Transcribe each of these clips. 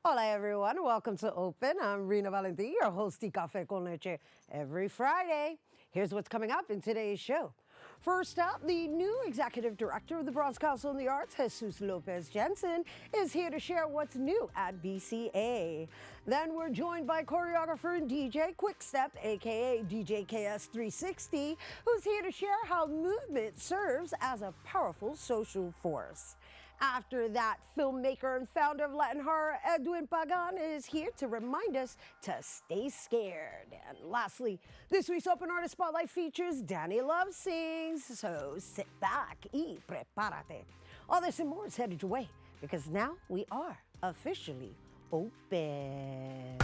Hola everyone, welcome to Open. I'm Rhina Valentin, your host of Café con Leche every Friday. Here's what's coming up in today's show. First up, the new executive director of the Bronx Council on the Arts, Jesus Lopez-Jensen, is here to share what's new at BCA. Then we're joined by choreographer and DJ Kwikstep, aka DJ KS360, who's here to share how movement serves as a powerful social force. After that, filmmaker and founder of Latin horror, Edwin Pagán, is here to remind us to stay scared. And lastly, this week's Open Artist Spotlight features Danny Love Sings, so sit back y prepárate. All this and more is headed your way, because now we are officially open.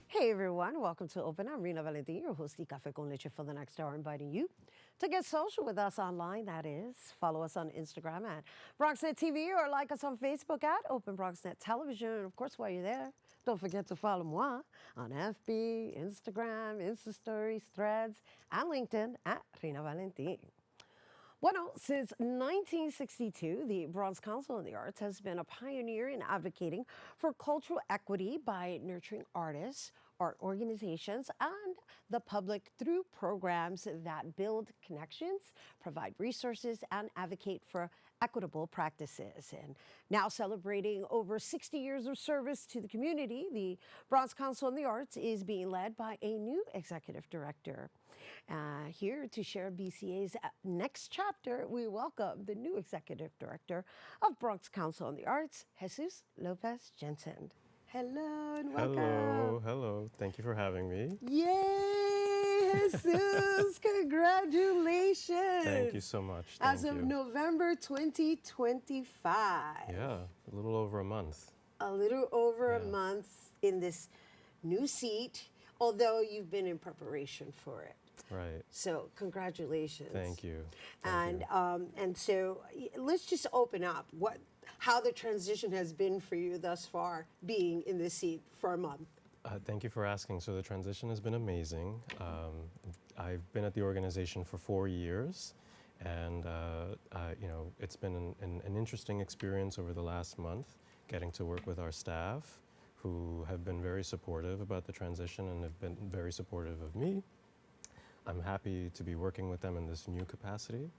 Hey everyone, welcome to Open. I'm Rhina Valentin, your host of Café con Leche for the next hour, inviting you to get social with us online, that is. Follow us on Instagram at Bronxnet TV or like us on Facebook at Open Bronxnet Television. And of course, while you're there, don't forget to follow moi on FB, Instagram, Insta Stories, Threads, and LinkedIn at Rhina Valentin. Bueno, since 1962, the Bronx Council on the Arts has been a pioneer in advocating for cultural equity by nurturing artists, art organizations, and the public through programs that build connections, provide resources, and advocate for equitable practices. And now celebrating over 60 years of service to the community, the Bronx Council on the Arts is being led by a new executive director. Here to share BCA's next chapter, we welcome the new executive director of Bronx Council on the Arts, Jesus Lopez-Jensen. Hello and welcome. Hello. Thank you for having me. Yay, Jesus! Congratulations! Thank you so much. As of November 2025. Yeah, a little over a month. A little over a month in this new seat, although you've been in preparation for it. Right. So congratulations. Thank you. And so let's just open up how the transition has been for you thus far, being in this seat for a month. Thank you for asking. So the transition has been amazing. I've been at the organization for 4 years, and it's been an interesting experience over the last month, getting to work with our staff, who have been very supportive about the transition and have been very supportive of me. I'm happy to be working with them in this new capacity.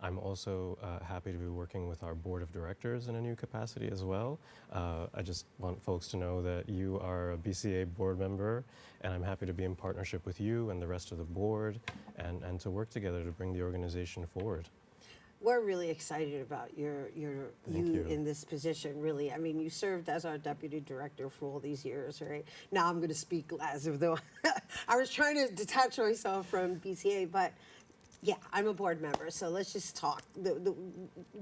I'm also happy to be working with our board of directors in a new capacity as well. I just want folks to know that you are a BCA board member, and I'm happy to be in partnership with you and the rest of the board and to work together to bring the organization forward. We're really excited about you in this position, really. I mean, you served as our deputy director for all these years, right? Now I'm going to speak as if though I was trying to detach myself from BCA, but yeah, I'm a board member, so let's just talk.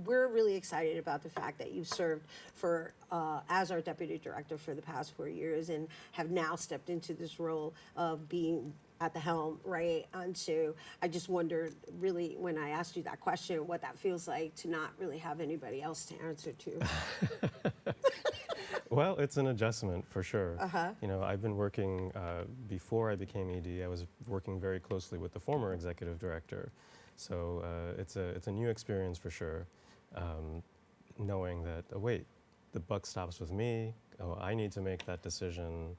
We're really excited about the fact that you've served as our deputy director for the past 4 years and have now stepped into this role of being at the helm, right? And so I just wondered, really, when I asked you that question, what that feels like to not really have anybody else to answer to. Well, it's an adjustment for sure. I've been working, before I became ED, I was working very closely with the former executive director. So it's a new experience for sure, knowing that, the buck stops with me, I need to make that decision.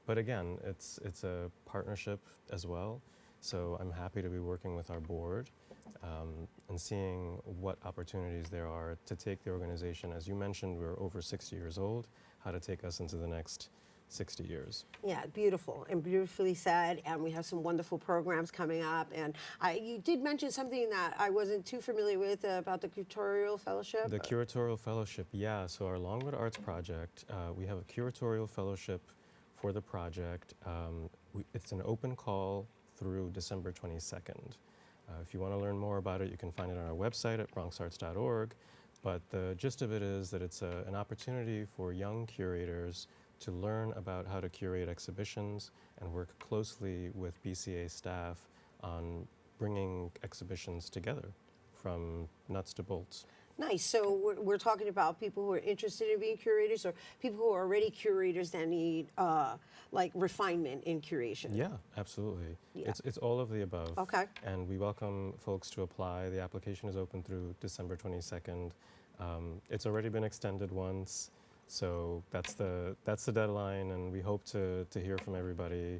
But again, it's a partnership as well. So I'm happy to be working with our board and seeing what opportunities there are to take the organization. As you mentioned, we're over 60 years old, how to take us into the next 60 years. Yeah, beautiful and beautifully said. And we have some wonderful programs coming up. And you did mention something that I wasn't too familiar with about the curatorial fellowship. The curatorial fellowship, yeah. So our Longwood Arts Project, we have a curatorial fellowship for the project. It's an open call through December 22nd. If you want to learn more about it, you can find it on our website at bronxarts.org. But the gist of it is that it's an opportunity for young curators to learn about how to curate exhibitions and work closely with BCA staff on bringing exhibitions together from nuts to bolts. Nice. So we're talking about people who are interested in being curators, or people who are already curators that need like refinement in curation. Yeah, absolutely. Yeah. It's all of the above. Okay. And we welcome folks to apply. The application is open through December 22nd. It's already been extended once, so that's the deadline, and we hope to hear from everybody.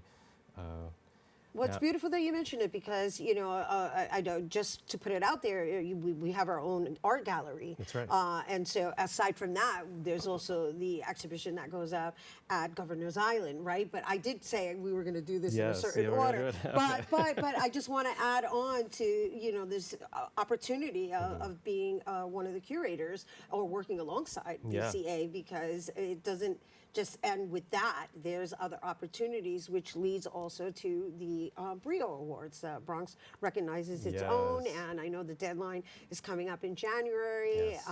Well, it's Yeah. beautiful that you mentioned it because, you know, I know, just to put it out there, we have our own art gallery. That's right. And so aside from that, there's also the exhibition that goes up at Governor's Island, right? But I did say we were going to do this in a Yes, certain yeah, we're gonna order. do it. But I just want to add on to, you know, this opportunity of being one of the curators or working alongside Yeah. BCA, because it doesn't just end with that. There's other opportunities, which leads also to the Brio Awards. Bronx recognizes its own, Yes. and I know the deadline is coming up in January. Yes.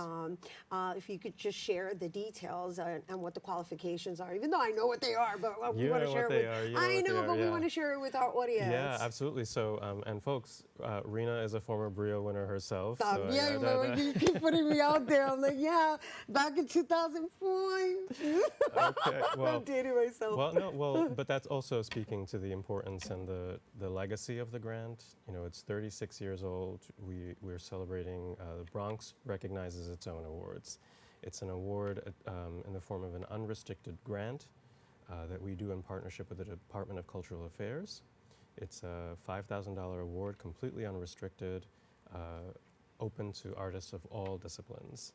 If you could just share the details and what the qualifications are, even though I know what they are, but we You want know to share what it they with. are, you know I what know, they are, but we yeah. want to share it with our audience. Yeah, absolutely. So, and folks, Rhina is a former Brio winner herself. So Yeah, you know, you keep putting me out there. I'm like, yeah, back in 2004. Okay, well, I'm dating myself. but that's also speaking to the importance and the legacy of the grant. You know, it's 36 years old. We're celebrating. The Bronx recognizes its own awards. It's an award in the form of an unrestricted grant that we do in partnership with the Department of Cultural Affairs. It's a $5,000 award, completely unrestricted, open to artists of all disciplines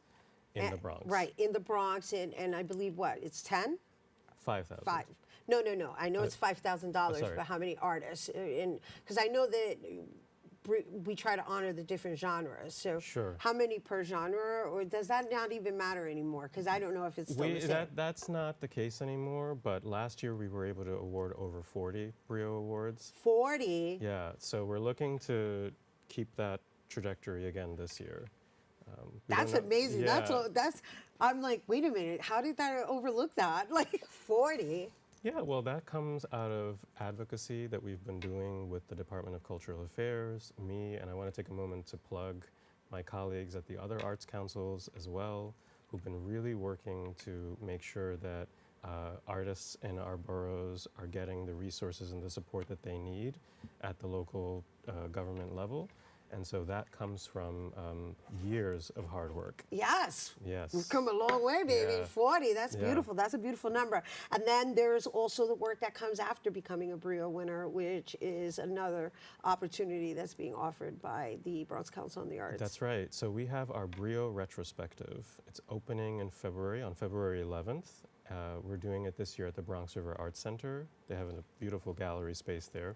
in the Bronx. Right, in the Bronx, and I believe what? It's 10? 5,000. Five. No. I know it's $5,000, sorry. but how many artists? Because I know that we try to honor the different genres. So Sure. how many per genre, or does that not even matter anymore? Because I don't know if it's still the same. That's not the case anymore, but last year we were able to award over 40 Brio Awards. 40? Yeah, so we're looking to keep that trajectory again this year. We That's don't know- amazing. Yeah. That's. I'm like, wait a minute. How did that overlook that? Like 40. Yeah, well, that comes out of advocacy that we've been doing with the Department of Cultural Affairs, me, and I want to take a moment to plug my colleagues at the other arts councils as well, who've been really working to make sure that artists in our boroughs are getting the resources and the support that they need at the local government level. And so that comes from years of hard work. Yes. Yes. We've come a long way, baby. Yeah. 40, that's Yeah. beautiful. That's a beautiful number. And then there's also the work that comes after becoming a Brio winner, which is another opportunity that's being offered by the Bronx Council on the Arts. That's right. So we have our Brio retrospective. It's opening in February, on February 11th. We're doing it this year at the Bronx River Arts Center. They have a beautiful gallery space there.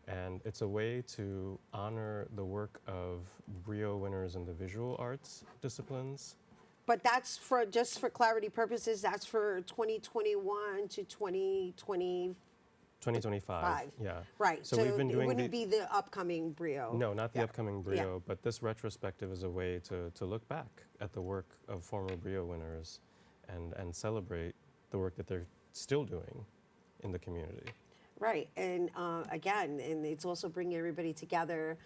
And it's a way to honor the work of Brio winners in the visual arts disciplines. But that's for, just for clarity purposes, that's for 2021 to 2020. 2025. Yeah. Right. So we've been it doing wouldn't be the upcoming Brio. No, not the Yeah. upcoming Brio, but this retrospective is a way to look back at the work of former Brio winners and celebrate the work that they're still doing in the community. Right, and again, and it's also bringing everybody together,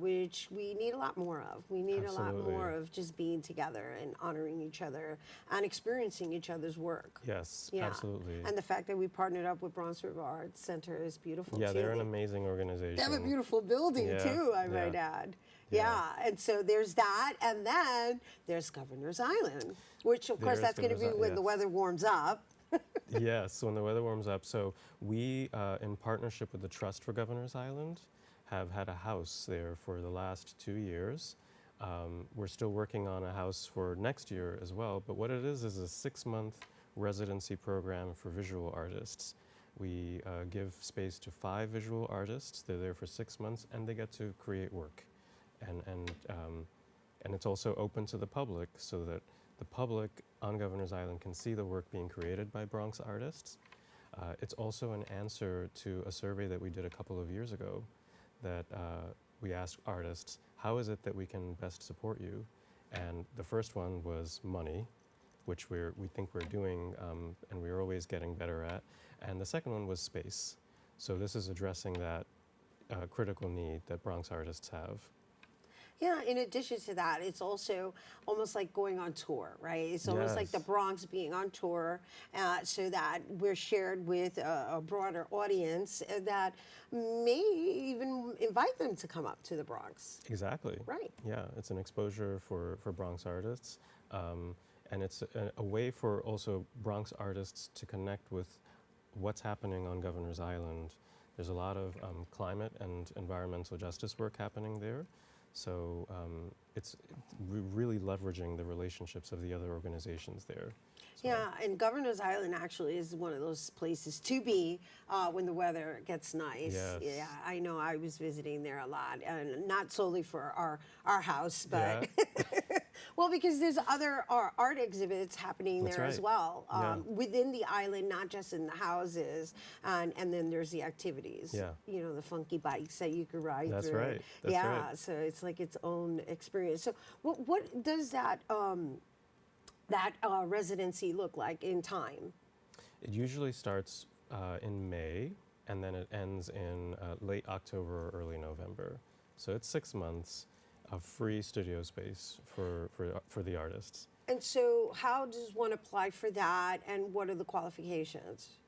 which we need a lot more of. We need a lot Absolutely. more of just being together and honoring each other and experiencing each other's work. Yes, Yeah. absolutely. And the fact that we partnered up with Bronx River Arts Center is beautiful Yeah, too. they're an amazing organization. They have a beautiful building Yeah, too, I might yeah. add. Yeah. Yeah, and so there's that, and then there's Governor's Island, which of course There's that's going to be Governor's when the yes. weather warms up. Yes, when the weather warms up. So we, in partnership with the Trust for Governor's Island, have had a house there for the last 2 years. We're still working on a house for next year as well, but what it is a 6-month residency program for visual artists. We give space to 5 visual artists. They're there for 6 months, and they get to create work. And it's also open to the public so that the public on Governor's Island can see the work being created by Bronx artists. It's also an answer to a survey that we did a couple of years ago that we asked artists, how is it that we can best support you? And the first one was money, which we think we're doing, and we're always getting better at. And the second one was space. So this is addressing that critical need that Bronx artists have. Yeah, in addition to that, it's also almost like going on tour, right? It's almost like the Yes. Bronx being on tour so that we're shared with a broader audience that may even invite them to come up to the Bronx. Exactly. Right. Yeah, it's an exposure for Bronx artists. And it's a way for also Bronx artists to connect with what's happening on Governor's Island. There's a lot of climate and environmental justice work happening there. So it's really leveraging the relationships of the other organizations there. So Yeah, and Governor's Island actually is one of those places to be when the weather gets nice. Yes. Yeah, I know I was visiting there a lot, and not solely for our house, but well, because there's other art exhibits happening That's there as right. well Yeah. within the island, not just in the houses, and then there's the activities. Yeah. You know, the funky bikes that you could ride That's through. right. That's yeah, right. so it's like its own experience. So what does that residency look like in time? It usually starts in May, and then it ends in late October or early November. So it's 6 months of free studio space for the artists. And so how does one apply for that, and what are the qualifications?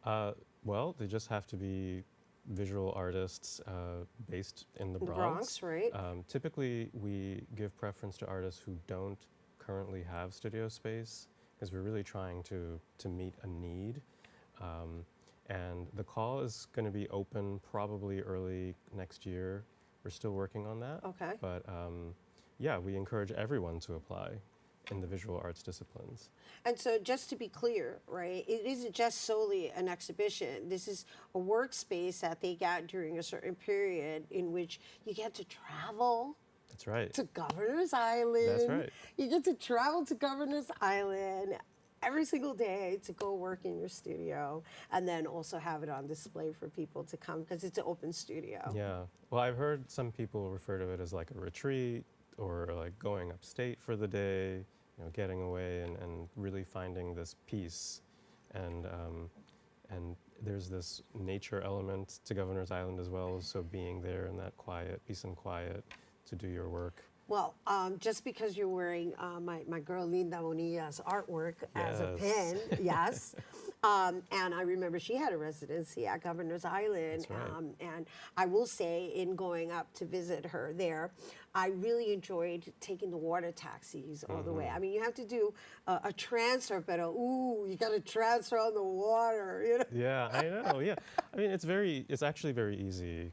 Well, they just have to be visual artists based in the The Bronx. Bronx, right? Typically, we give preference to artists who don't currently have studio space because we're really trying to meet a need. And the call is going to be open probably early next year. We're still working on that. Okay. But yeah, we encourage everyone to apply in the visual arts disciplines. And so just to be clear, right, it isn't just solely an exhibition. This is a workspace that they get during a certain period in which you get to travel That's right. to Governor's Island. That's right. You get to travel to Governor's Island every single day to go work in your studio, and then also have it on display for people to come because it's an open studio. Yeah. Well, I've heard some people refer to it as like a retreat or like going upstate for the day, you know, getting away and really finding this peace. And there's this nature element to Governor's Island as well, so being there in that quiet, peace and quiet to do your work. Well, just because you're wearing my girl Linda Bonilla's artwork as a Yes. pin, yes. And I remember she had a residency at Governor's Island. That's right. And I will say, in going up to visit her there, I really enjoyed taking the water taxis all the way. I mean, you have to do a transfer, but you got to transfer on the water, you know? Yeah, I know. Yeah, I mean, it's actually very easy.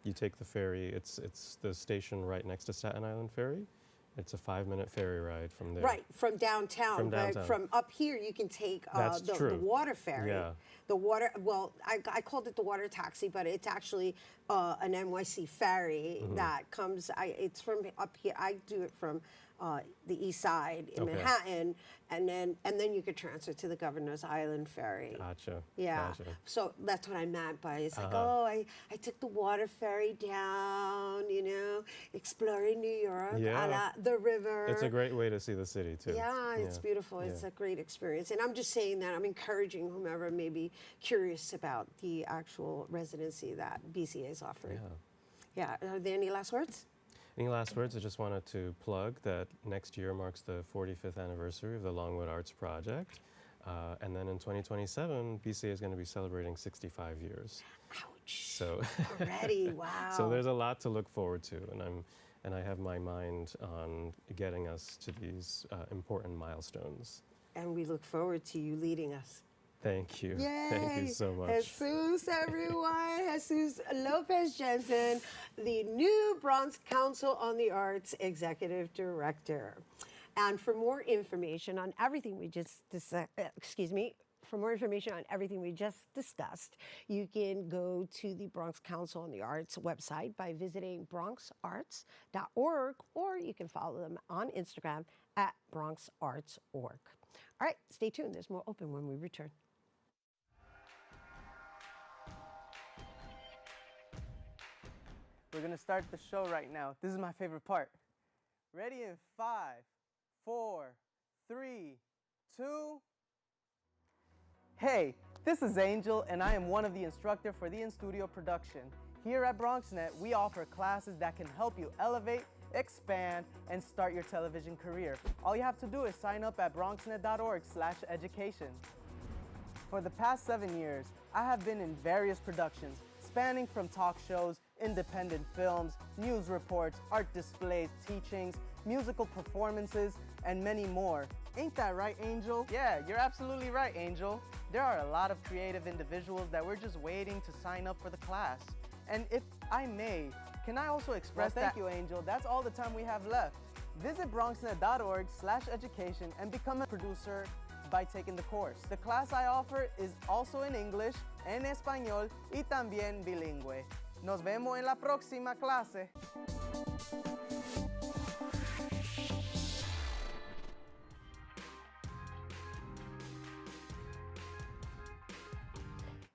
You take the ferry. It's the station right next to Staten Island Ferry. It's a 5-minute ferry ride from there. Right, from downtown. From But downtown. from up here, you can take That's the true. water ferry. Yeah. The water, well, I called it the water taxi, but it's actually an NYC ferry that comes, it's from up here. I do it from the east side in Okay. Manhattan, and then you could transfer to the Governor's Island ferry. Gotcha. Yeah, Gotcha. so that's what I meant by it's like, I took the water ferry down, you know, exploring New York, Yeah. a la the river. It's a great way to see the city too. Yeah, it's beautiful. It's Yeah. a great experience. And I'm just saying that I'm encouraging whomever may be curious about the actual residency that BCA is offering. Yeah. Yeah, are there any last words? Any last words? I just wanted to plug that next year marks the 45th anniversary of the Longwood Arts Project. And then in 2027, BCA is going to be celebrating 65 years. Ouch. So, Already, wow. so there's a lot to look forward to, and I have my mind on getting us to these important milestones. And we look forward to you leading us. Thank you. Yay! Thank you so much. Jesus, everyone. Jesus Lopez-Jensen, the new Bronx Council on the Arts Executive Director. And for more information on everything we just for more information on everything we just discussed, you can go to the Bronx Council on the Arts website by visiting bronxarts.org, or you can follow them on Instagram at bronxarts.org. All right, stay tuned. There's more open when we return. We're gonna start the show right now. This is my favorite part. Ready in 5, 4, 3, 2. Hey, this is Angel, and I am one of the instructors for the in-studio production. Here at Bronxnet, we offer classes that can help you elevate, expand, and start your television career. All you have to do is sign up at bronxnet.org/education. For the past 7 years, I have been in various productions, spanning from talk shows, independent films, news reports, art displays, teachings, musical performances, and many more. Ain't that right, Angel? Yeah, you're absolutely right, Angel. There are a lot of creative individuals that we're just waiting to sign up for the class. And if I may, can I also express thank you, Angel. That's all the time we have left. Visit bronxnet.org/education and become a producer by taking the course. The class I offer is also in English, en español y también bilingüe. Nos vemos en la próxima clase.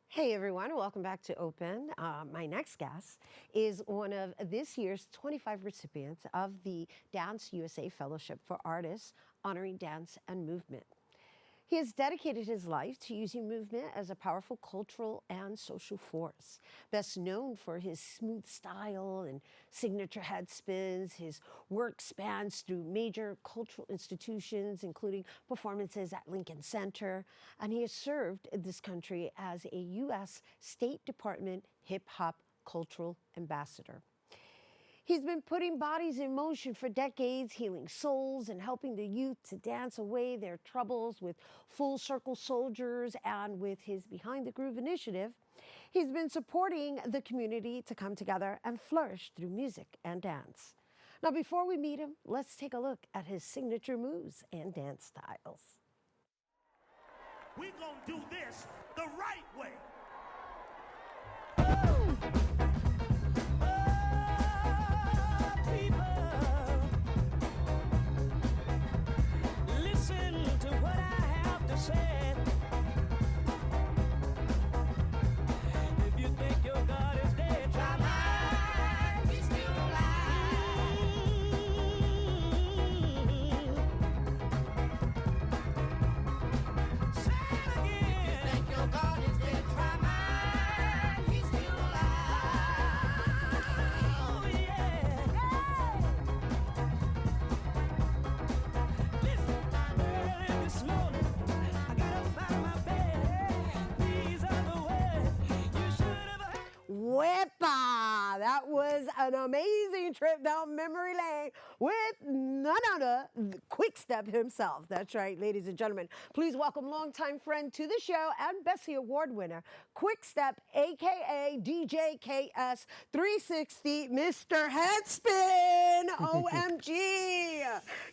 Hey everyone, welcome back to Open. My next guest is one of this year's 25 recipients of the Dance USA Fellowship for Artists honoring dance and movement. He has dedicated his life to using movement as a powerful cultural and social force. Best known for his smooth style and signature head spins, his work spans through major cultural institutions, including performances at Lincoln Center, and he has served this country as a U.S. State Department hip-hop cultural ambassador. He's been putting bodies in motion for decades, healing souls and helping the youth to dance away their troubles with Full Circle Soldiers and with his Behind the Groove initiative. He's been supporting the community to come together and flourish through music and dance. Now, before we meet him, let's take a look at his signature moves and dance styles. We're gonna do this the right way. If you think your God is dead, try mine, he's still alive. Say it again. If you think your God is dead, try mine, he's still alive. Oh yeah, Listen, early this morning, I got up out of my bed. These are the words you should have heard. Wepa! That was an amazing trip down memory lane with none other than Kwikstep himself. That's right, ladies and gentlemen. Please welcome longtime friend to the show and Bessie Award winner, Kwikstep, a.k.a. DJ KS 360, Mr. Headspin. OMG.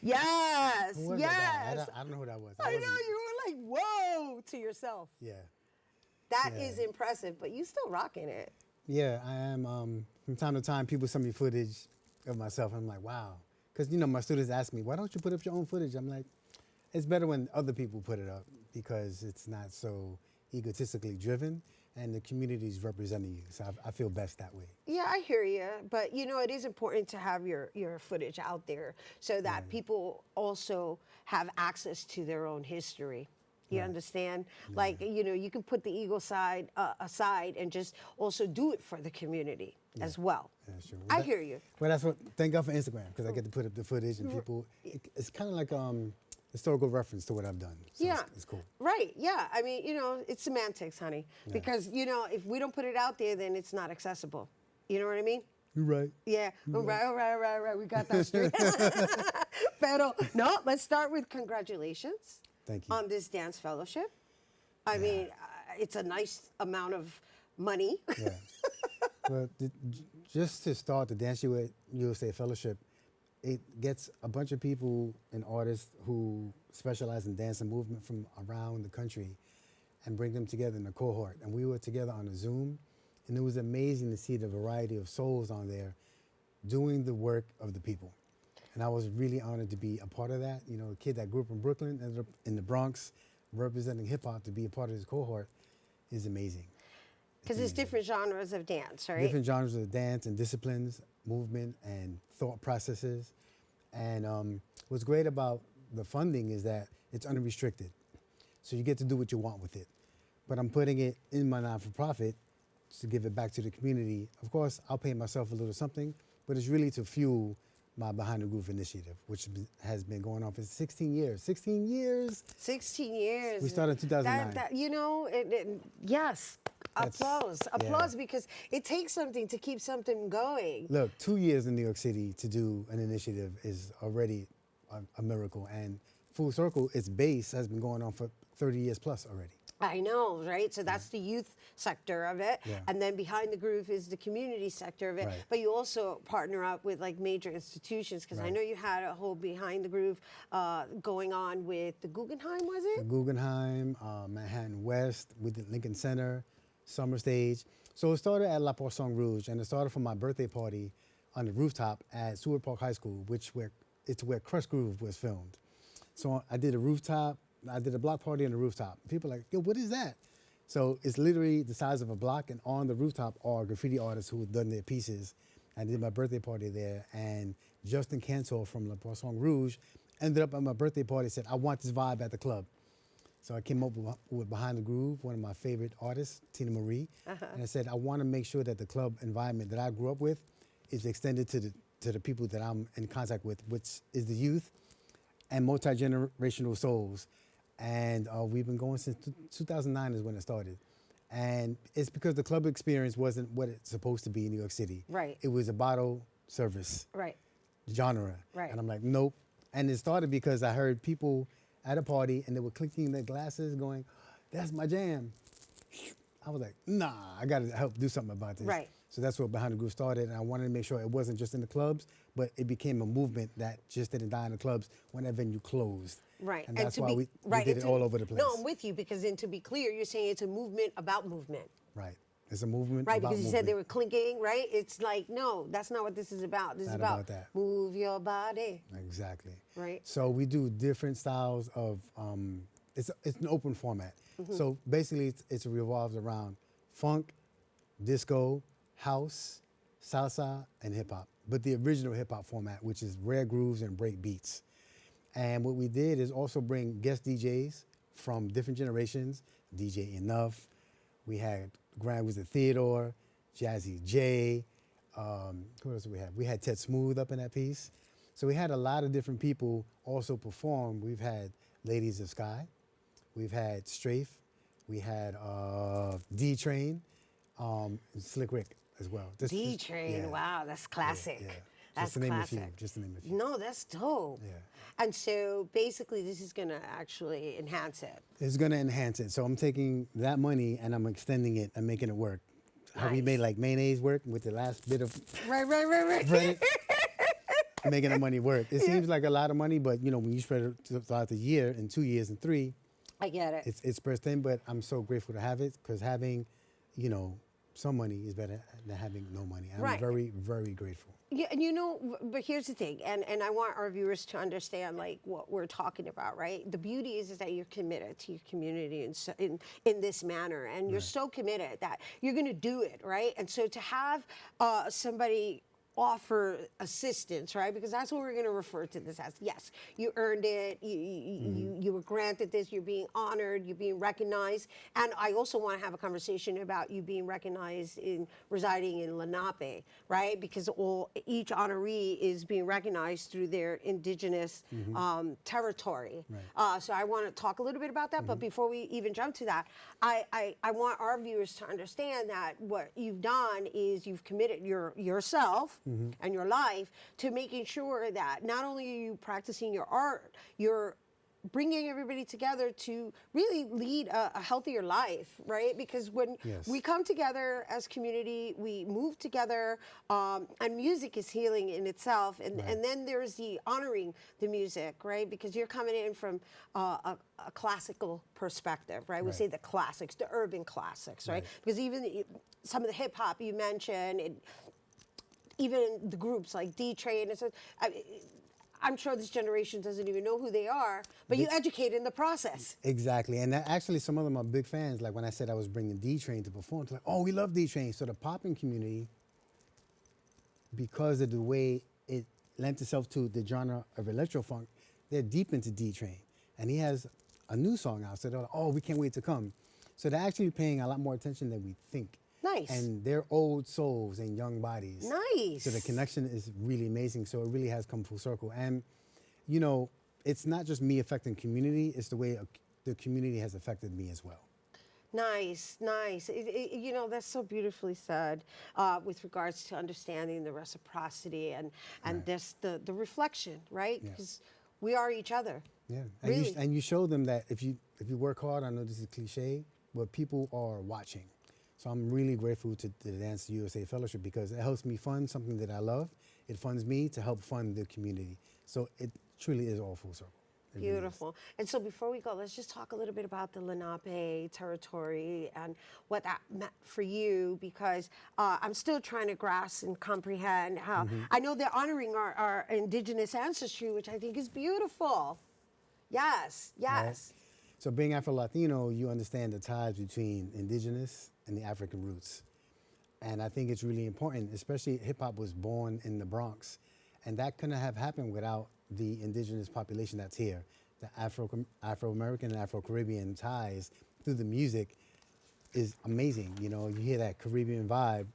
Yes, Who was yes. that guy? I don't know who that was. I know, you were like, whoa, to yourself. Yeah. That Yeah. is impressive, but you still rocking it. Yeah, I am. From time to time, people send me footage of myself, and I'm like, wow. Because, my students ask me, why don't you put up your own footage? I'm like, it's better when other people put it up because it's not so egotistically driven, and the community's representing you. So I feel best that way. Yeah, I hear you, but it is important to have your footage out there so that people also have access to their own history. You understand? Yeah. Like, you can put the ego side aside and just also do it for the community as well. Yeah, sure. Well, I hear you. Well, thank God for Instagram, because I get to put up the footage and people, it's kind of like historical reference to what I've done. So Yeah. it's cool. Right, yeah. I mean, it's semantics, honey. Yeah. Because, if we don't put it out there, then it's not accessible. You know what I mean? You're right. Yeah, right. We got that straight. Pero, no, let's start with congratulations. Thank you. On this dance fellowship. I mean, it's a nice amount of money. Yeah. Well, just to start the Dance USA Fellowship, it gets a bunch of people and artists who specialize in dance and movement from around the country and bring them together in a cohort. And we were together on a Zoom, and it was amazing to see the variety of souls on there doing the work of the people. And I was really honored to be a part of that. A kid that grew up in Brooklyn, ended up in the Bronx, representing hip hop, to be a part of this cohort is amazing. Because there's different genres of dance, right? Different genres of dance and disciplines, movement and thought processes. And what's great about the funding is that it's unrestricted. So you get to do what you want with it. But I'm putting it in my non-for-profit to give it back to the community. Of course, I'll pay myself a little something, but it's really to fuel my Behind the Groove initiative, which has been going on for 16 years. 16 years. 16 years. We started in 2009. You know, yes. Applause. Applause, because it takes something to keep something going. Look, 2 years in New York City to do an initiative is already a miracle. And full circle, its base has been going on for 30 years plus already. I know, right? So that's the youth sector of it. Yeah. And then Behind the Groove is the community sector of it. Right. But you also partner up with like major institutions, because I know you had a whole Behind the Groove going on with the Guggenheim, was The it? Guggenheim, Manhattan West, with the Lincoln Center, Summer Stage. So it started at La Poisson Rouge, and it started from my birthday party on the rooftop at Seward Park High School, it's where Crush Groove was filmed. So I did a block party on the rooftop. People are like, yo, what is that? So it's literally the size of a block, and on the rooftop are graffiti artists who had done their pieces. I did my birthday party there, and Justin Cantor from La Poisson Rouge ended up at my birthday party and said, I want this vibe at the club. So I came up with Behind the Groove, one of my favorite artists, Tina Marie, and I said, I want to make sure that the club environment that I grew up with is extended to the people that I'm in contact with, which is the youth and multi-generational souls. And we've been going since 2009 is when it started. And it's because the club experience wasn't what it's supposed to be in New York City. Right. It was a bottle service Right. genre. Right. And I'm like, nope. And it started because I heard people at a party and they were clinking their glasses going, that's my jam. I was like, nah, I got to help do something about this. Right. So that's what Behind the Groove started, and I wanted to make sure it wasn't just in the clubs, but it became a movement that just didn't die in the clubs when that venue closed. Right. And that's to why be, we right, did and it to- all over the place. No, I'm with you, because then to be clear, you're saying it's a movement about movement. Right. It's a movement Right, about because you movement. said they were clinking, right? It's like, no, that's not what this is about. This is Not about about that. move your body. Exactly. Right. So we do different styles of, it's an open format. So basically it revolves around funk, disco, house, salsa, and hip hop. But the original hip hop format, which is rare grooves and break beats. And what we did is also bring guest DJs from different generations, DJ Enough. We had Grand Wizard Theodore, Jazzy J. Who else did we have? We had Ted Smooth up in that piece. So we had a lot of different people also perform. We've had Ladies of Sky. We've had Strafe. We had D-Train, and Slick Rick as well. D-Train, yeah. wow, that's classic. Yeah. That's Just to name classic. a few. Just to name a few. No, that's dope. Yeah. And so basically this is gonna actually enhance it. It's gonna enhance it. So I'm taking that money and I'm extending it and making it work. How we Nice. made like mayonnaise work with the last bit of Right. bread, making the money work. It seems like a lot of money, but you know, when you spread it throughout the year, in 2 years and 3, I get it. it's spread thin. But I'm so grateful to have it, because having, you know, some money is better than having no money. I'm Right. very, very grateful. Yeah, and you know, but here's the thing, and I want our viewers to understand like what we're talking about, right? The beauty is that you're committed to your community in this manner, and you're so committed that you're going to do it, right? And so to have somebody offer assistance, right? Because that's what we're going to refer to this as. Yes, you earned it. You were granted this. You're being honored. You're being recognized. And I also want to have a conversation about you being recognized in residing in Lenape, right? Because each honoree is being recognized through their indigenous territory. Right. So I want to talk a little bit about that. But before we even jump to that, I want our viewers to understand that what you've done is you've committed yourself and your life to making sure that not only are you practicing your art, you're bringing everybody together to really lead a healthier life, right? Because when Yes. we come together as community, we move together, and music is healing in itself. And then there's the honoring the music, right? Because you're coming in from a classical perspective, right? We Right. say the classics, the urban classics, right? Right. Because even some of the hip hop you mentioned, even the groups like D-Train and so, I'm sure this generation doesn't even know who they are, but you educate in the process. Exactly, and actually some of them are big fans. Like when I said I was bringing D-Train to perform, they're like, oh, we love D-Train. So the popping community, because of the way it lent itself to the genre of electro funk, they're deep into D-Train. And he has a new song out, so they're like, oh, we can't wait to come. So they're actually paying a lot more attention than we think. Nice. And they're old souls and young bodies. Nice. So the connection is really amazing. So it really has come full circle. And, you know, it's not just me affecting community, it's the way the community has affected me as well. Nice, nice. You know, that's so beautifully said with regards to understanding the reciprocity and this the reflection, right? Yeah. Because we are each other. Yeah, Really? and you show them that if you work hard, I know this is cliche, but people are watching. So I'm really grateful to the Dance USA Fellowship because it helps me fund something that I love. It funds me to help fund the community. So it truly is all full circle. It really is. Beautiful. And so before we go, let's just talk a little bit about the Lenape territory and what that meant for you, because I'm still trying to grasp and comprehend how, I know they're honoring our indigenous ancestry, which I think is beautiful. Yes, yes. Right? So being Afro-Latino, you understand the ties between indigenous and the African roots. And I think it's really important, especially hip-hop was born in the Bronx, and that couldn't have happened without the indigenous population that's here. The Afro-American and Afro-Caribbean ties through the music is amazing. You know, you hear that Caribbean vibe,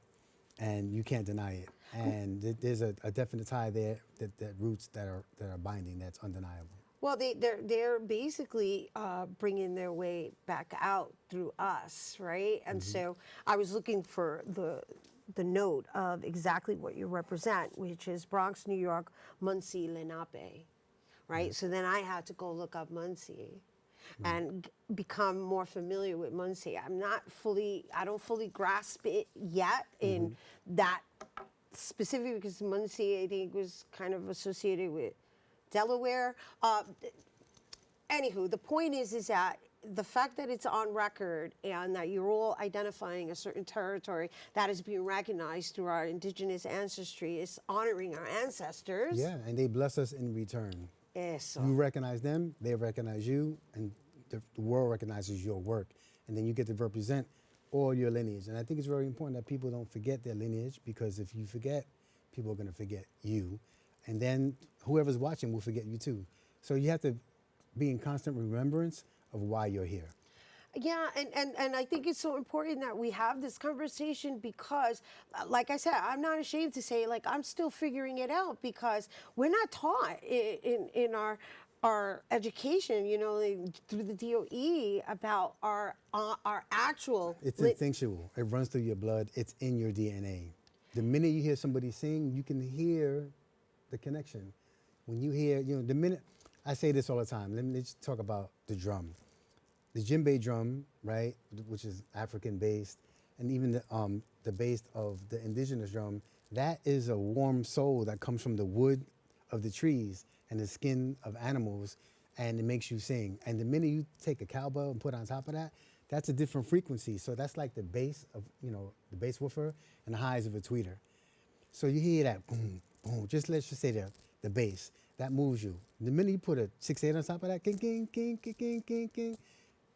and you can't deny it. And there's a definite tie there, that roots that are binding, that's undeniable. Well, they're basically bringing their way back out through us, right? And so I was looking for the note of exactly what you represent, which is Bronx, New York, Muncie, Lenape, right? So then I had to go look up Muncie and become more familiar with Muncie. I don't fully grasp it yet in that specific, because Muncie, I think, was kind of associated with Delaware. Anywho, the point is that the fact that it's on record and that you're all identifying a certain territory that is being recognized through our indigenous ancestry is honoring our ancestors. Yeah, and they bless us in return. Eso. You recognize them, they recognize you, and the world recognizes your work. And then you get to represent all your lineage. And I think it's very important that people don't forget their lineage, because if you forget, people are going to forget you. And then whoever's watching will forget you too. So you have to be in constant remembrance of why you're here. Yeah, and I think it's so important that we have this conversation because, like I said, I'm not ashamed to say, like, I'm still figuring it out because we're not taught in our education, you know, through the DOE about our actual... It's instinctual. It runs through your blood. It's in your DNA. The minute you hear somebody sing, you can hear the connection. When you hear, you know, the minute, I say this all the time, let's talk about the drum. The djembe drum, right, which is African-based, and even the bass of the indigenous drum, that is a warm soul that comes from the wood of the trees and the skin of animals, and it makes you sing. And the minute you take a cowbell and put on top of that, that's a different frequency. So that's like the bass of, you know, the bass woofer and the highs of a tweeter. So you hear that boom, boom, let's just say the bass, that moves you. The minute you put a 6/8 on top of that, king, king, king, king, king, king, king,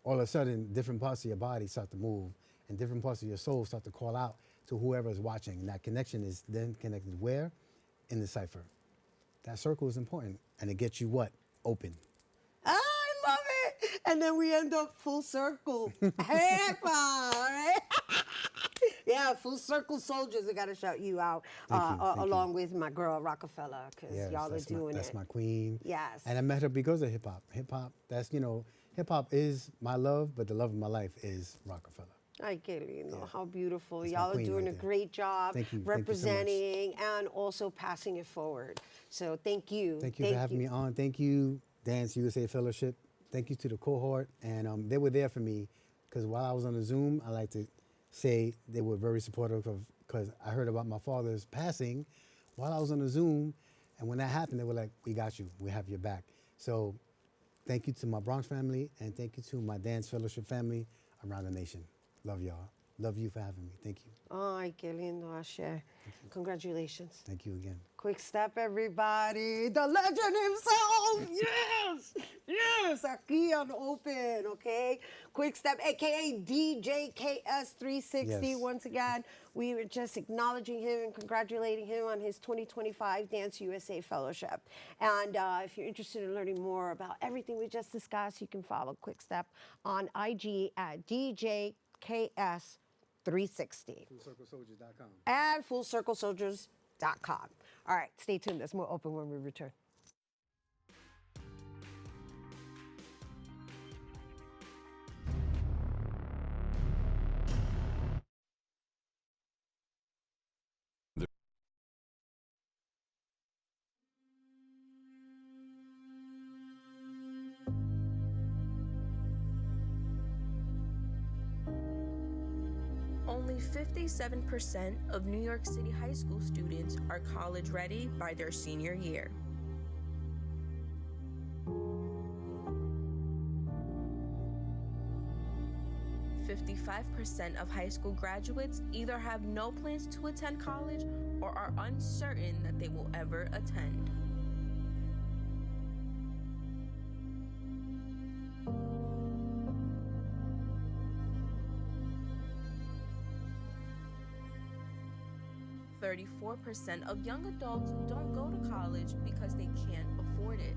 all of a sudden different parts of your body start to move and different parts of your soul start to call out to whoever is watching. And that connection is then connected where? In the cipher. That circle is important, and it gets you what? Open. I love it. And then we end up full circle. Hip hop, right? Yeah, full circle soldiers. I got to shout you out Thank you. along with my girl Rockefeller, because y'all are doing that's it. my queen. Yes. And I met her because of hip hop. Hip hop, that's, you know, hip hop is my love, but the love of my life is Rockefeller. Ay, qué lindo. How beautiful. That's my Y'all are queen doing right a there. great job Thank you. Thank you so much. representing and also passing it forward. So thank you. Thank you for having me on. Thank you, Dance USA Fellowship. Thank you to the cohort. And they were there for me because while I was on the Zoom, I like to say they were very supportive of, because I heard about my father's passing while I was on the Zoom. And when that happened, they were like, we got you. We have your back. So thank you to my Bronx family, and thank you to my Dance Fellowship family around the nation. Love y'all. love you for having me. Thank you. Ay, qué lindo, Ashe. Congratulations. Thank you again. Kwikstep, everybody. The legend himself. Yes. Yes. Aquí on Open, okay? Kwikstep, a.k.a. DJ KS360. Yes. Once again, we were just acknowledging him and congratulating him on his 2025 Dance USA Fellowship. And if you're interested in learning more about everything we just discussed, you can follow Kwikstep on IG at DJ KS360. FullCircleSoldiers.com. And FullCircleSoldiers.com. All right, stay tuned. There's more Open when we return. Only 57% of New York City high school students are college ready by their senior year. "55% of high school graduates either have no plans to attend college or are uncertain that they will ever attend. "34% of young adults don't go to college because they can't afford it.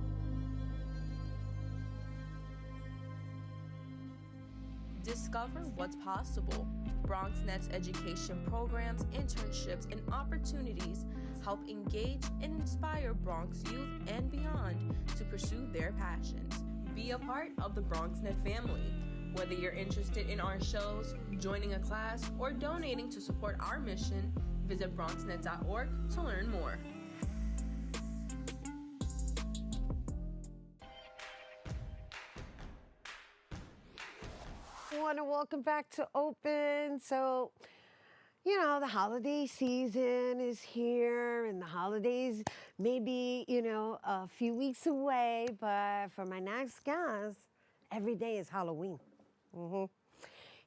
Discover what's possible. Bronxnet's education programs, internships, and opportunities help engage and inspire Bronx youth and beyond to pursue their passions. Be a part of the Bronxnet family. Whether you're interested in our shows, joining a class, or donating to support our mission, visit bronxnet.org to learn more. I want to welcome back to Open. So, you know, the holiday season is here, and the holidays may be, a few weeks away, but for my next guest, every day is Halloween.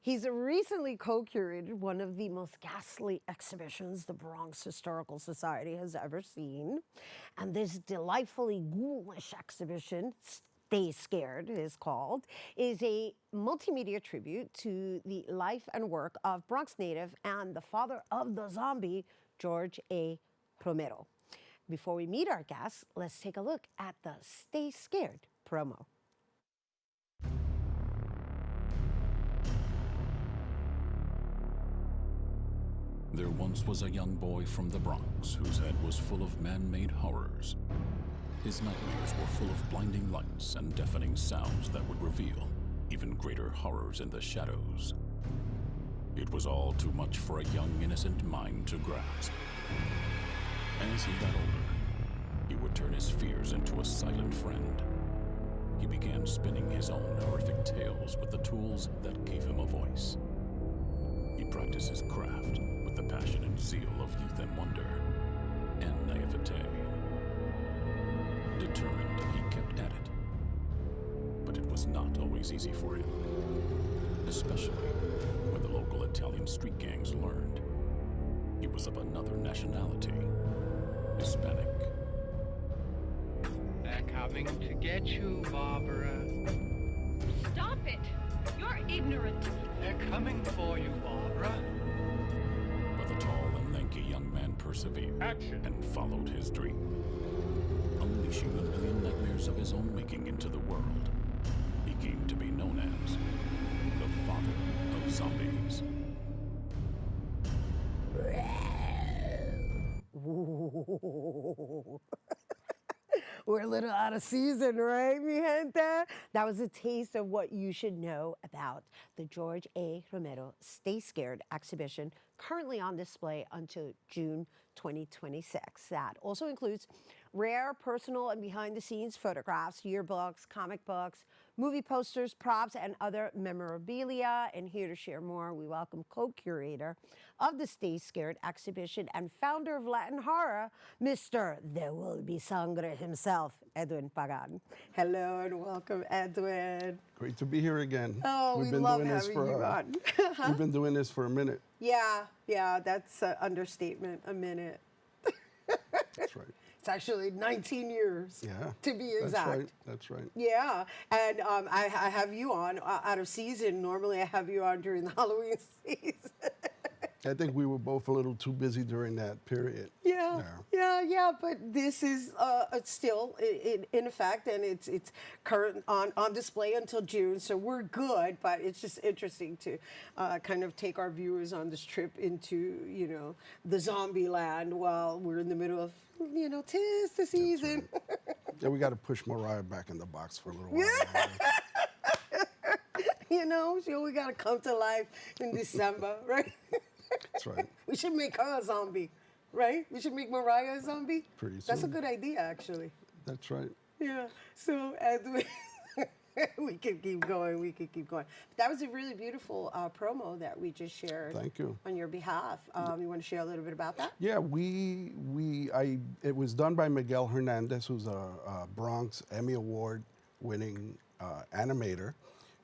He's recently co-curated one of the most ghastly exhibitions the Bronx Historical Society has ever seen. And this delightfully ghoulish exhibition, Stay Scared is called, is a multimedia tribute to the life and work of Bronx native and the father of the zombie, George A. Romero. Before we meet our guests, let's take a look at the Stay Scared promo. There once was a young boy from the Bronx whose head was full of man-made horrors. His nightmares were full of blinding lights and deafening sounds that would reveal even greater horrors in the shadows. It was all too much for a young, innocent mind to grasp. As he got older, he would turn his fears into a silent friend. He began spinning his own horrific tales with the tools that gave him a voice. He practiced his craft with the passion and zeal of youth and wonder and naivete. Determined, he kept at it. But it was not always easy for him, especially when the local Italian street gangs learned he was of another nationality, Hispanic. They're coming to get you, Barbara. Stop it! You're ignorant. They're coming for you, Barbara. But the tall and lanky young man persevered and followed his dream, unleashing a million nightmares of his own making into the world. He came to be known as the father of zombies. We're a little out of season, right, mi gente? That was a taste of what you should know about the George A. Romero Stay Scared exhibition, currently on display until June 2026. That also includes Rare, personal, and behind-the-scenes photographs, yearbooks, comic books, movie posters, props, and other memorabilia. And here to share more, we welcome co-curator of the Stay Scared exhibition and founder of Latin Horror, Mr. There Will Be Sangre himself, Edwin Pagán. Hello and welcome, Edwin. Great to be here again. Oh, we love having you on. We've been doing this for a minute. Yeah, that's an understatement, a minute. That's right. It's actually 19 years, Yeah. to be exact. That's right. That's right. Yeah, and I have you on out of season. Normally I have you on during the Halloween season. I think we were both a little too busy during that period. Yeah, but this is still in effect, and it's current on display until June, so we're good, but it's just interesting to kind of take our viewers on this trip into, the zombie land while we're in the middle of, 'tis the season. Right. Yeah, we got to push Mariah back in the box for a little while. She only got to come to life in December, right? That's right. We should make her a zombie, right? We should make Mariah a zombie. Pretty soon. That's a good idea, actually. That's right. Yeah. So, Edwin, we could keep going. But that was a really beautiful promo that we just shared. Thank you. On your behalf. You want to share a little bit about that? Yeah, it was done by Miguel Hernandez, who's a Bronx Emmy Award winning animator.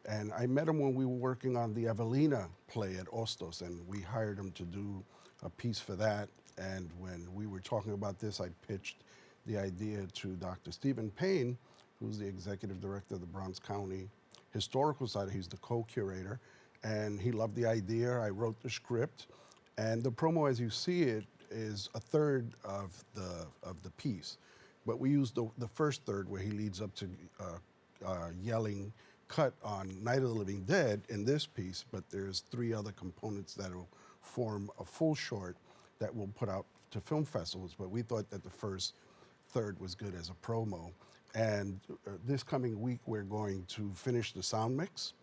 And I met him when we were working on the Evelina play at Ostos, and we hired him to do a piece for that. And when we were talking about this, I pitched the idea to Dr. Stephen Payne, who's the executive director of the Bronx County Historical Society. He's the co-curator, and he loved the idea. I wrote the script, and the promo, as you see it, is a third of the piece. But we used the first third, where he leads up to yelling cut on Night of the Living Dead in this piece, but there's 3 other components that will form a full short that we'll put out to film festivals. But we thought that the first third was good as a promo. And this coming week, we're going to finish the sound mix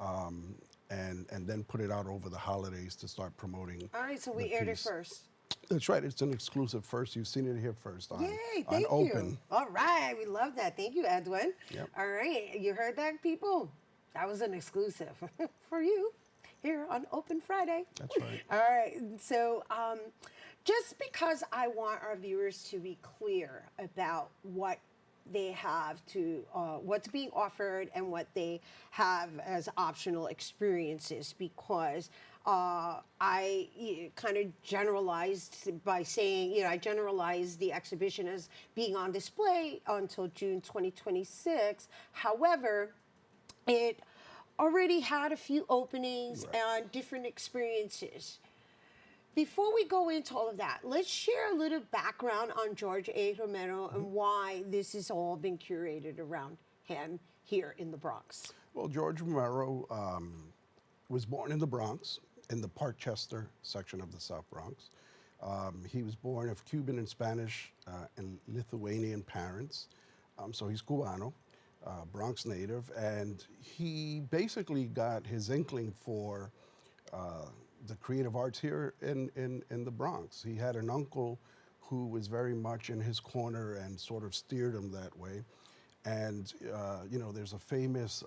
and then put it out over the holidays to start promoting. All right, so we aired it first. That's right. It's an exclusive first. You've seen it here first on, Yay, on thank Open. you. All right, we love that. Thank you, Edwin. Yep. All right, you heard that, people? That was an exclusive for you here on Open Friday. That's right. All right, so just because I want our viewers to be clear about what they have to, what's being offered and what they have as optional experiences, because I kind of generalized by saying, I generalized the exhibition as being on display until June 2026. However, it already had a few openings and different experiences. Before we go into all of that, let's share a little background on George A. Romero and why this has all been curated around him here in the Bronx. Well, George Romero was born in the Bronx, in the Parkchester section of the South Bronx. He was born of Cuban and Spanish and Lithuanian parents, so he's Cubano, Bronx native, and he basically got his inkling for the creative arts here in the Bronx. He had an uncle who was very much in his corner and sort of steered him that way. And, there's a famous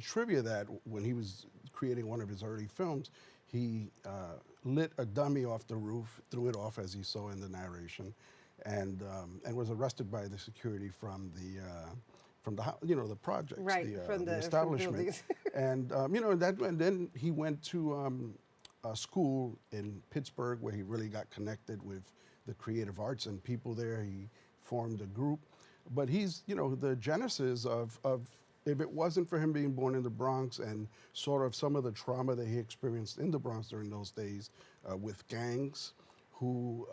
trivia that when he was creating one of his early films, he lit a dummy off the roof, threw it off as he saw in the narration, and was arrested by the security from the projects, the establishment. And, and then he went to a school in Pittsburgh where he really got connected with the creative arts and people there. He formed a group. But he's, the genesis of if it wasn't for him being born in the Bronx and sort of some of the trauma that he experienced in the Bronx during those days with gangs who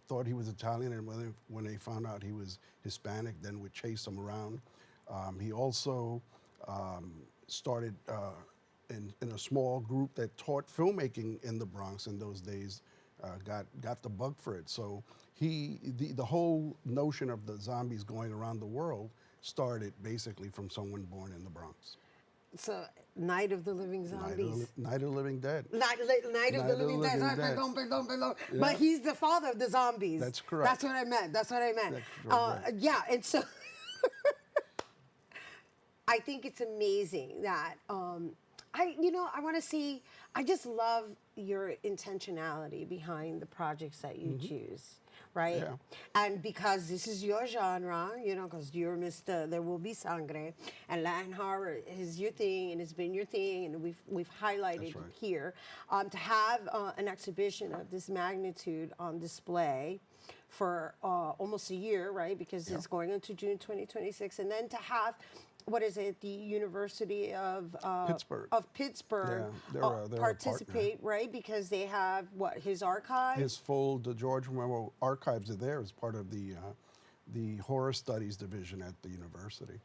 thought he was Italian, and when they found out he was Hispanic, then would chase him around. He also started in a small group that taught filmmaking in the Bronx in those days, got the bug for it. So the whole notion of the zombies going around the world started basically from someone born in the Bronx. So, Night of the Living Zombies. Night of the Living Dead. Night of the Living Dead. Perdón. Yeah. But he's the father of the zombies. That's correct. That's what I meant. That's what I meant. That's Yeah, and so I think it's amazing that I want to see. I just love your intentionality behind the projects that you choose, right? Yeah. And because this is your genre, because you're Mr. There Will Be Sangre, and Latin horror is your thing, and it's been your thing, and we've highlighted That's right. here. To have an exhibition of this magnitude on display for almost a year, right? Because it's going into June 2026, and then to have, what is it, the University of Pittsburgh. Pittsburgh Yeah, they're a participate, right? Because they have his archive. The George Romero archives are there as part of the horror studies division at the university.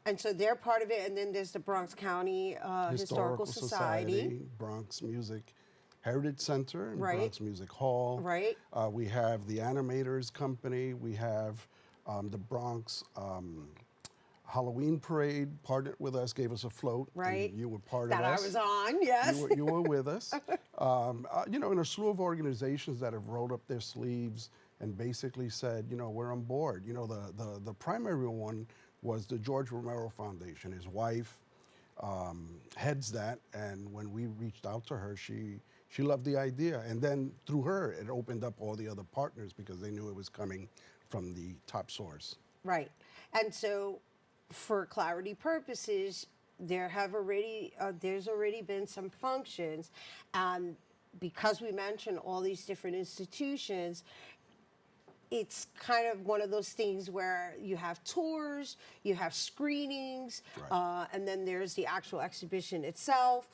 And so they're part of it, and then there's the Bronx County Historical Society. Bronx Music Heritage Center, and Right. Bronx Music Hall. Right. We have the Animators Company. We have the Bronx Halloween Parade partnered with us, gave us a float. Right. And you were part That of us. I was on, yes. You were with us. And a slew of organizations that have rolled up their sleeves and basically said, we're on board. The primary one was the George Romero Foundation. His wife heads that, and when we reached out to her, she loved the idea. And then through her, it opened up all the other partners because they knew it was coming from the top source. Right. And so, for clarity purposes, there's already been some functions, and because we mentioned all these different institutions, it's kind of one of those things where you have tours, you have screenings, Right. and then there's the actual exhibition itself.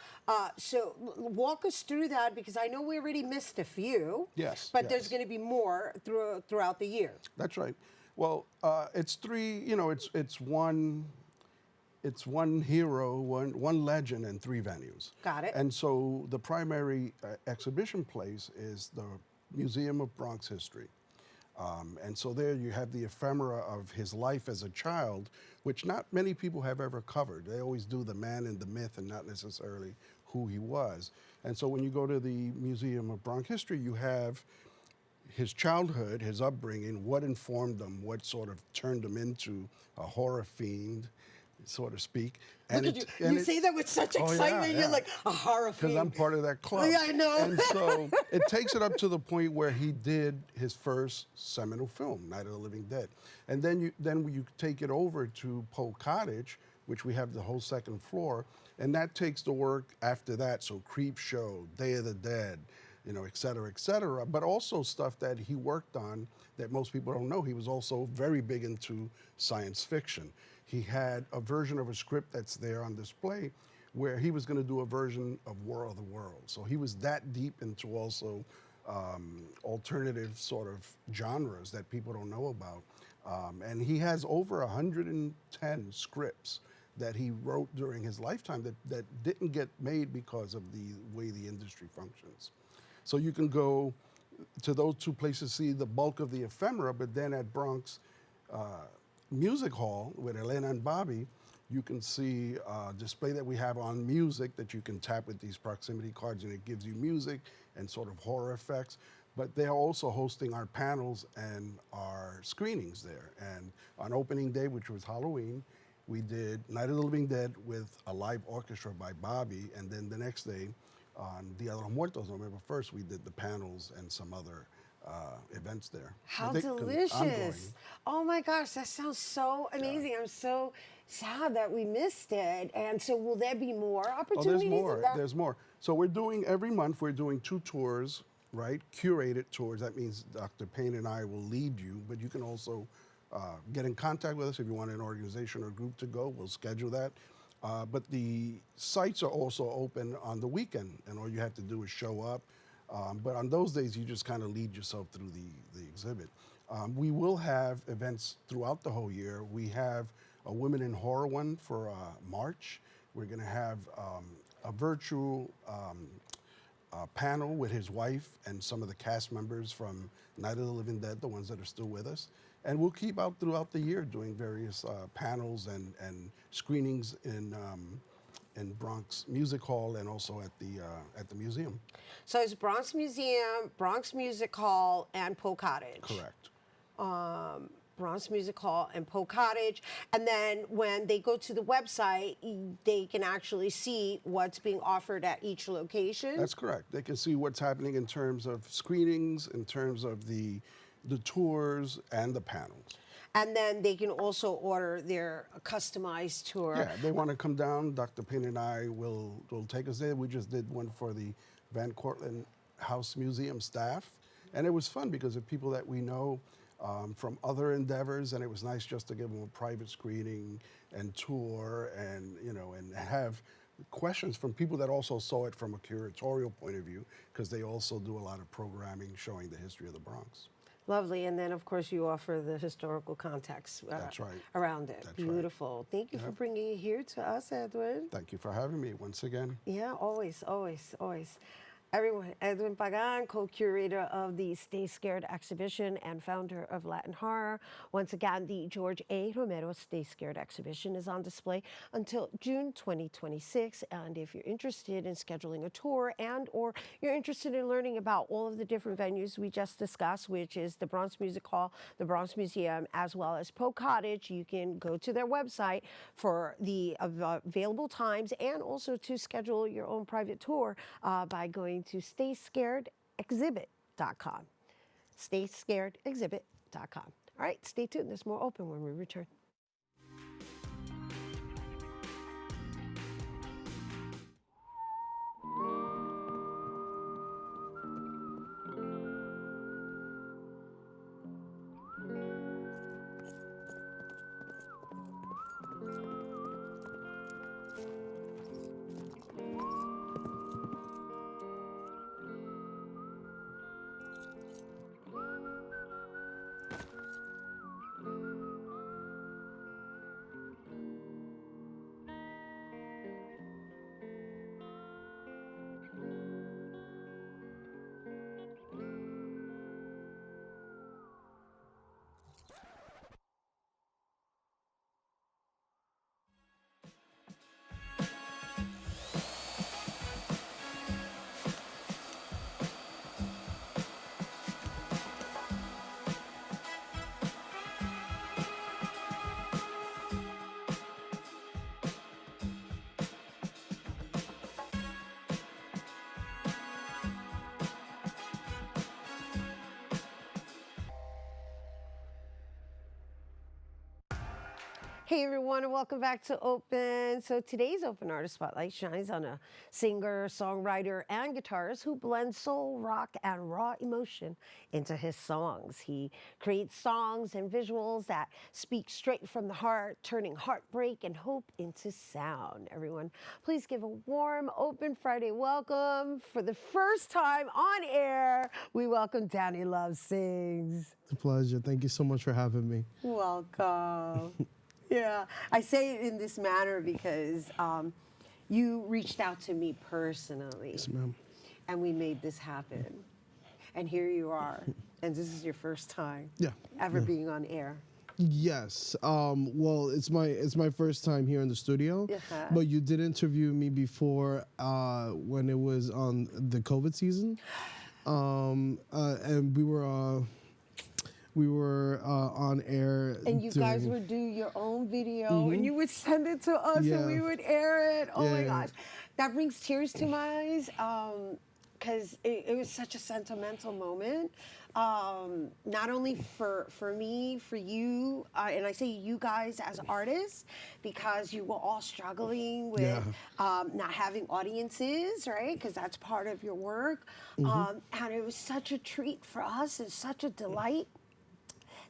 So walk us through that, because I know we already missed a few. Yes, But there's yes. going to be more throughout the year. That's right. Well, it's three. It's one hero, one legend, and three venues. Got it. And so the primary exhibition place is the Museum of Bronx History. And so there you have the ephemera of his life as a child, which not many people have ever covered. They always do the man and the myth and not necessarily who he was. And so when you go to the Museum of Bronx History, you have his childhood, his upbringing, what informed him, what sort of turned him into a horror fiend, so to speak. Look at you. You say that with such excitement. You're like a horror fiend. Because I'm part of that club. Yeah, I know. And so it takes it up to the point where he did his first seminal film, Night of the Living Dead. And then you take it over to Poe Cottage, which we have the whole second floor, and that takes the work after that. So Creep Show, Day of the Dead, et cetera, but also stuff that he worked on that most people don't know. He was also very big into science fiction. He had a version of a script that's there on display where he was going to do a version of War of the Worlds. So he was that deep into also alternative sort of genres that people don't know about. And he has over 110 scripts that he wrote during his lifetime that didn't get made because of the way the industry functions. So you can go to those two places, see the bulk of the ephemera, but then at Bronx Music Hall with Elena and Bobby, you can see a display that we have on music that you can tap with these proximity cards, and it gives you music and sort of horror effects. But they are also hosting our panels and our screenings there. And on opening day, which was Halloween, we did Night of the Living Dead with a live orchestra by Bobby, and then the next day, on Dia de los Muertos, November 1st, we did the panels and some other events there. How I think delicious. ongoing. Oh my gosh, that sounds so amazing. I'm so sad that we missed it. And so will there be more Oh, opportunities? there's more. of that? There's more. So we're doing, every month, we're doing 2 tours, right? Curated tours. That means Dr. Payne and I will lead you, but you can also get in contact with us if you want an organization or group to go. We'll schedule that. But the sites are also open on the weekend, and all you have to do is show up. But on those days, you just kind of lead yourself through the exhibit. We will have events throughout the whole year. We have a Women in Horror one for March. We're going to have a virtual panel with his wife and some of the cast members from Night of the Living Dead, the ones that are still with us. And we'll keep out throughout the year doing various panels and screenings in in Bronx Music Hall and also at the museum. So it's Bronx Museum, Bronx Music Hall, and Poe Cottage. Correct. Bronx Music Hall and Poe Cottage. And then when they go to the website, they can actually see what's being offered at each location. That's correct. They can see what's happening in terms of screenings, in terms of the tours and the panels. And then they can also order their customized tour. Yeah, they want to come down. Dr. Payne and I will take us there. We just did one for the Van Cortlandt House Museum staff. And it was fun because of people that we know from other endeavors, and it was nice just to give them a private screening and tour and, you know, and have questions from people that also saw it from a curatorial point of view, because they also do a lot of programming showing the history of the Bronx. Lovely. And then, of course, you offer the historical context That's right. around it. That's Beautiful. right. Thank you for bringing it here to us, Edwin. Thank you for having me once again. Yeah, always, always, always. Everyone, Edwin Pagán, co-curator of the Stay Scared exhibition and founder of Latin Horror. Once again, the George A. Romero Stay Scared exhibition is on display until June 2026. And if you're interested in scheduling a tour and or you're interested in learning about all of the different venues we just discussed, which is the Bronx Music Hall, the Bronx Museum, as well as Poe Cottage, you can go to their website for the available times and also to schedule your own private tour by going to StayScaredExhibit.com. StayScaredExhibit.com. All right, stay tuned. There's more open when we return. Hey everyone, and welcome back to Open. So today's Open Artist Spotlight shines on a singer, songwriter, and guitarist who blends soul, rock, and raw emotion into his songs. He creates songs and visuals that speak straight from the heart, turning heartbreak and hope into sound. Everyone, please give a warm Open Friday welcome. For the first time on air, we welcome Danny Love Sings. It's a pleasure. Thank you so much for having me. Welcome. Yeah, I say it in this manner because you reached out to me personally. Yes, ma'am. And we made this happen. And here you are. And this is your first time ever being on air. Yes. Well, it's my first time here in the studio. But you did interview me before when it was on the COVID season. And we were on air. And you guys would do your own video and you would send it to us and we would air it. Oh my gosh. That brings tears to my eyes because it was such a sentimental moment. Not only for me, for you, and I say you guys as artists, because you were all struggling with not having audiences, right? Because that's part of your work. And it was such a treat for us and such a delight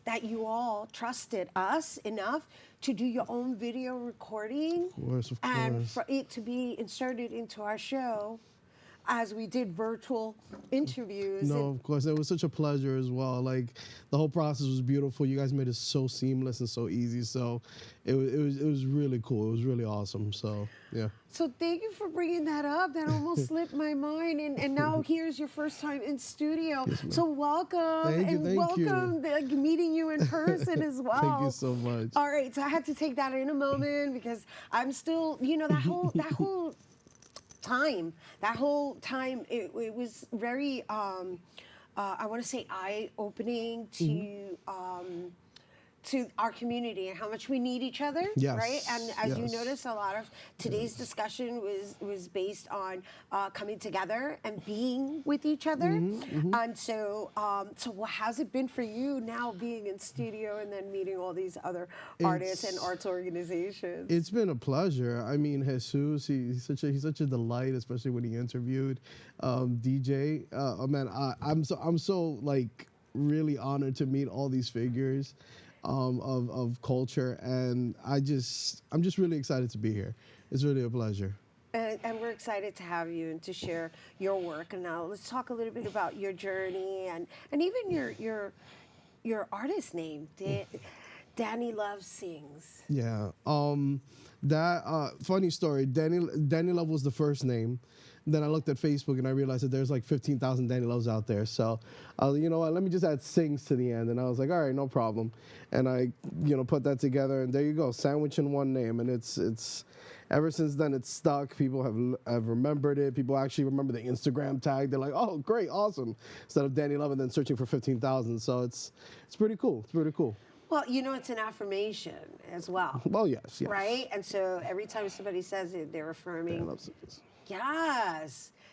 that you all trusted us enough to do your own video recording. Of course. And for it to be inserted into our show. as we did virtual interviews. No, of course, it was such a pleasure as well. Like the whole process was beautiful. You guys made it so seamless and so easy. So it was really cool. It was really awesome. So yeah. So thank you for bringing that up. That almost slipped my mind. And now here's your first time in studio. Yes, ma'am. So welcome. Thank you, and thank you. welcome like, meeting you in person as well. Thank you so much. All right, so I had to take that in a moment because I'm still, that whole time, it was very, I want to say eye-opening to our community and how much we need each other, Yes, right? And as you yes. notice, a lot of today's discussion was based on coming together and being with each other. And so, what has it been for you now being in studio and then meeting all these other artists and arts organizations? It's been a pleasure. I mean, Jesus, he's such a delight, especially when he interviewed DJ. Oh man, I'm so like really honored to meet all these figures of culture, and I'm just really excited to be here. It's really a pleasure. And we're excited to have you and to share your work. And now let's talk a little bit about your journey and even your artist name, Danny Love Sings. Yeah. That funny story. Danny Love was the first name. Then I looked at Facebook and I realized that there's like 15,000 Danny Loves out there. So, you know what? Let me just add Sings to the end. And I was like, all right, no problem. And I, put that together. And there you go, sandwich in one name. And it's ever since then it's stuck. People have remembered it. People actually remember the Instagram tag. They're like, oh, great, awesome. Instead of Danny Love and then searching for 15,000. So it's pretty cool. It's pretty cool. Well, it's an affirmation as well. Well, yes. Right? And so every time somebody says it, they're affirming. Danny Love Sings.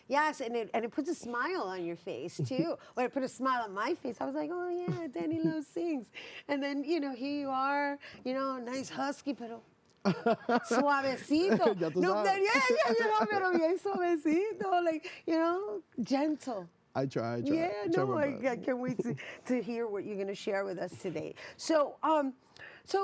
Yes, and it puts a smile on your face too. When it put a smile on my face, I was like, oh yeah, Danny Love Sings. And then, here you are, nice husky, pero suavecito. Pero bien suavecito, like, gentle. I try. Yeah, I can't wait to hear what you're going to share with us today. So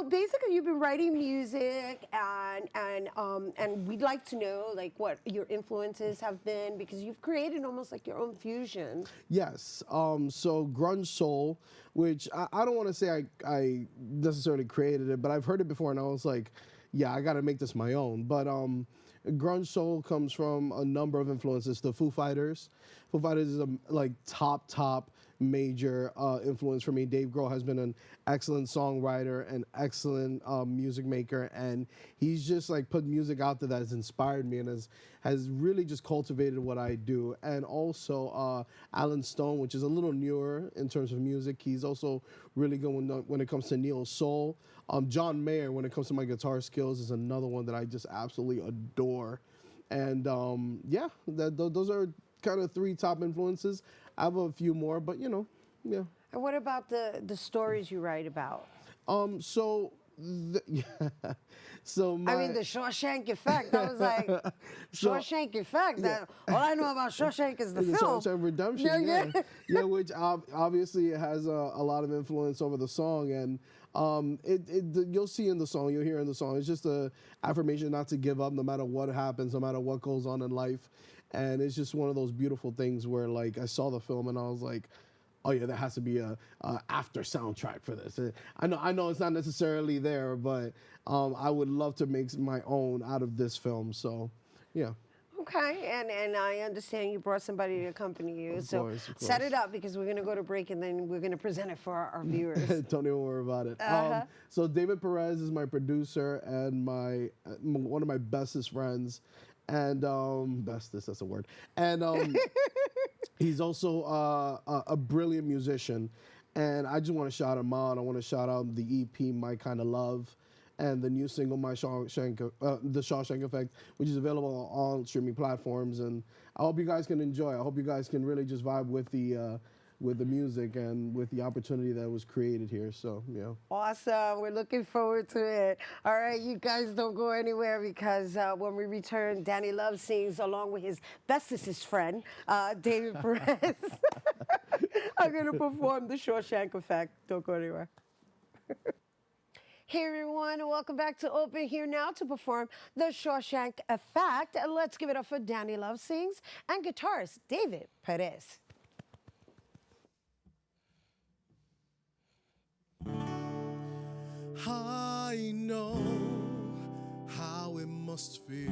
basically, you've been writing music, and we'd like to know like what your influences have been, because you've created almost like your own fusion. Yes. So grunge soul, which I don't want to say I necessarily created it, but I've heard it before, and I was like, yeah, I got to make this my own. But grunge soul comes from a number of influences. The Foo Fighters. Foo Fighters is a top major influence for me. Dave Grohl has been an excellent songwriter, an excellent music maker, and he's just like put music out there that has inspired me and has really just cultivated what I do. And also Alan Stone, which is a little newer in terms of music. He's also really good when it comes to neo soul. John Mayer, when it comes to my guitar skills, is another one that I just absolutely adore. And those are kind of three top influences. I have a few more, but yeah. And what about the stories you write about? So the Shawshank Effect. I was like, Shawshank Effect. All I know about Shawshank is the film. Shawshank Redemption. Yeah, which obviously has a lot of influence over the song, and you'll see in the song, you'll hear in the song. It's just a affirmation not to give up, no matter what happens, no matter what goes on in life. And it's just one of those beautiful things where, like, I saw the film and I was like, oh yeah, there has to be a after soundtrack for this. I know it's not necessarily there, but I would love to make my own out of this film. So, yeah. Okay, and I understand you brought somebody to accompany you. Of so course. Set it up, because we're going to go to break and then we're going to present it for our viewers. Don't even worry about it. So David Perez is my producer and one of my bestest friends. And bestest, that's a word. And he's also a brilliant musician. And I just want to shout him out. I want to shout out the EP, My Kind of Love, and the new single, The Shawshank Effect, which is available on all streaming platforms. And I hope you guys can enjoy. I hope you guys can really just vibe with the music and with the opportunity that was created here. So, yeah. Awesome. We're looking forward to it. All right, you guys don't go anywhere, because when we return, Danny Love Sings along with his bestest friend, David Perez, are going to perform The Shawshank Effect. Don't go anywhere. Hey everyone, and welcome back to Open, here now to perform the Shawshank Effect. And let's give it up for Danny Love Sings and guitarist David Perez. I know how it must feel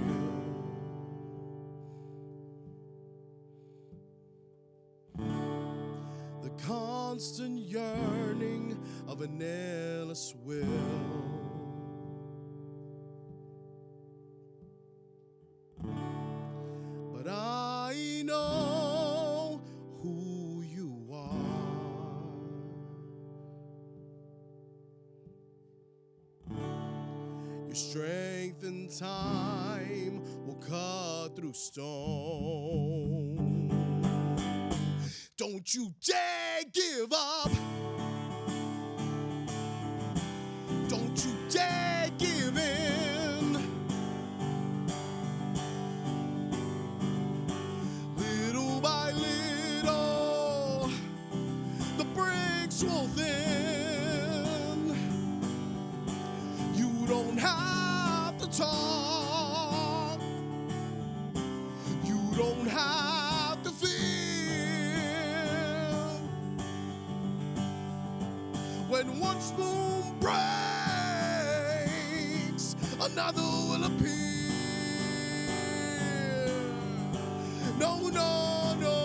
the constant yearning of an endless will. But I know who you are. Your strength in time will cut through stone. Don't you dare give up. Don't you dare give in. Little by little, the bricks will thin. You don't have to talk. You don't have to feel. When one spoon breaks, another will appear. No, no, no.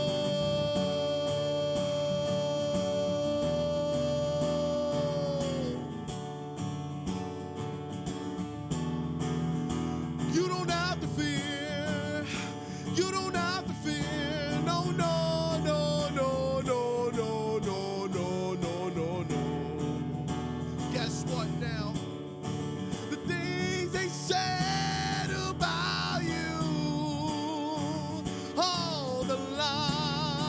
You don't have to fear. You don't have to fear. No, no, no, no, no, no, no, no, no, no, no. Guess what now? The things they said about you, all the lies,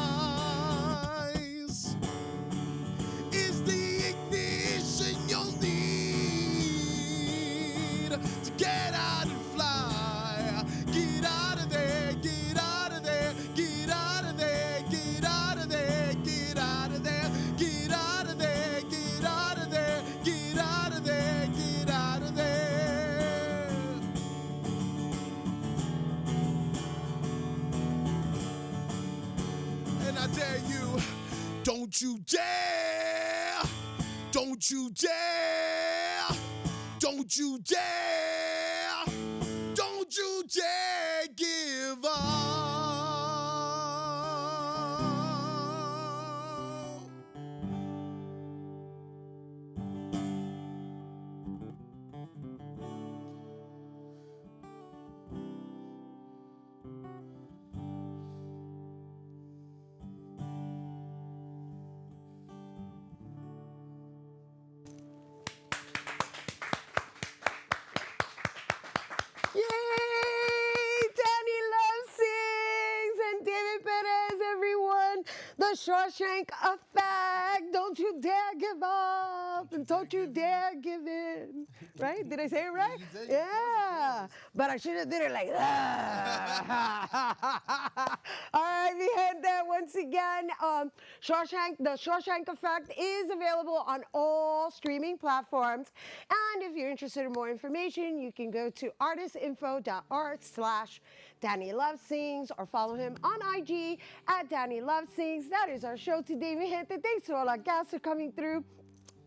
is the ignition you'll need to get out and fly. Get out of there, get out of there, get out of there, get out of there, get out of there, get out of there, get out of there, get out of there, get out of there. And I dare you, don't you dare, don't you dare, don't you dare, don't you dare give up. Yay! Danny Love Sings and David Perez, everyone. The Shawshank Effect. Don't you dare give up and don't you dare give in. Right? Did I say it right? Yeah. But I should have did it like that. All right, we had that once again. The Shawshank Effect is available on all streaming platforms. And if you're interested in more information, you can go to artistinfo.art/Danny Love Sings or follow him on IG at Danny Love Sings. That is our show today, mi gente. Thanks to all our guests for coming through.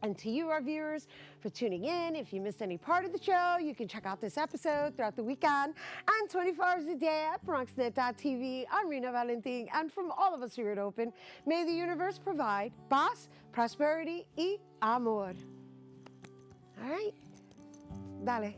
And to you, our viewers, for tuning in. If you missed any part of the show, you can check out this episode throughout the weekend and 24 hours a day at Bronxnet.tv. I'm Rhina Valentin, and from all of us here at Open, may the universe provide paz, prosperity, y amor. All right? Dale.